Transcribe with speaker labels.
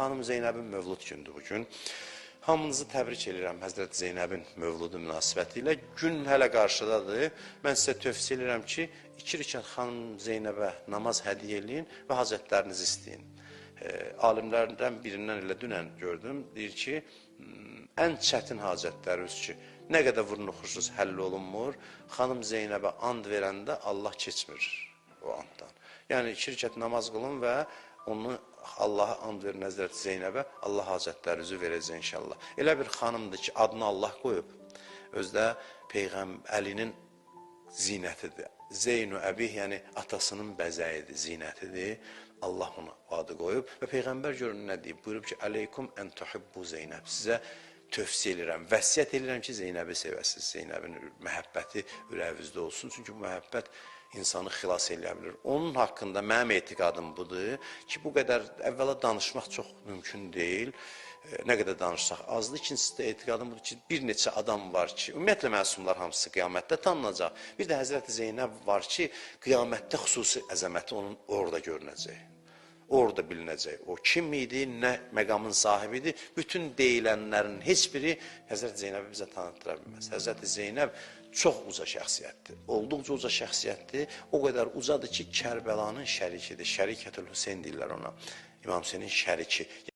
Speaker 1: Xanım Zeynəbin mövlud gündür bugün. Hamınızı təbrik edirəm Həzrət Zeynəbin mövludu münasibəti ilə. Gün hələ qarşıdadır. Mən sizə tövsiyə edirəm ki, 2 rükət xanım Zeynəbə namaz hədiyyə eləyin və hacətlərinizi istəyin. Alimlərdən birindən elə dünən gördüm, deyir ki, ən çətin hacətləriniz ki, nə qədər vurnuxursuz həll olunmur, xanım Zeynəbə and verəndə Allah keçmir o anddan. Yəni 2 rükət namaz qılın və onu Allaha and verin Həzrət Zeynəbə, Allah hacətlərinizi verəcək inşallah. Elə bir xanımdır ki, adını Allah qoyub, özdə Əlinin zinətidir. Zeynu əbih, yəni atasının bəzəyidir, zinətidir. Allah ona adı qoyub və Peyğəmbər görün nə deyib? Buyurub ki, Əleykum ən tuhibbu Zeynəb. Sizə tövsiyə edirəm, vəsiyyət edirəm ki, Zeynəbi sevəsiniz. Zeynəbin məhəbbəti ürəyinizdə olsun. Çünki bu məhəbbət insanı xilas eləyə bilir. Onun haqqında mənim etiqadım budur ki, bu qədər əvvəla danışmaq çox mümkün deyil. Nə qədər danışsaq azdır. İkincisi də etiqadım budur ki, bir neçə adam var ki, ümumiyyətlə məsumlar hamısı qiyamətdə tanınacaq. Bir də Həzrəti Zeynəb var ki, qiyamətdə xüsusi əzəməti onun orada görünəcək. Orada bilinəcək. O kim idi, nə məqamın sahibidir. Bütün deyilənlərin heç biri Həzrəti Zeynəbi bizə tanıtıra bilməz. Həzrəti Zeynəb çox uca şəxsiyyətdir. Olduqca uca şəxsiyyətdir. O qədər ucadır ki, Kərbəlanın şərikidir. Şərikətül Hüseyn deyirlər ona. İmam Hüseynin şəriki.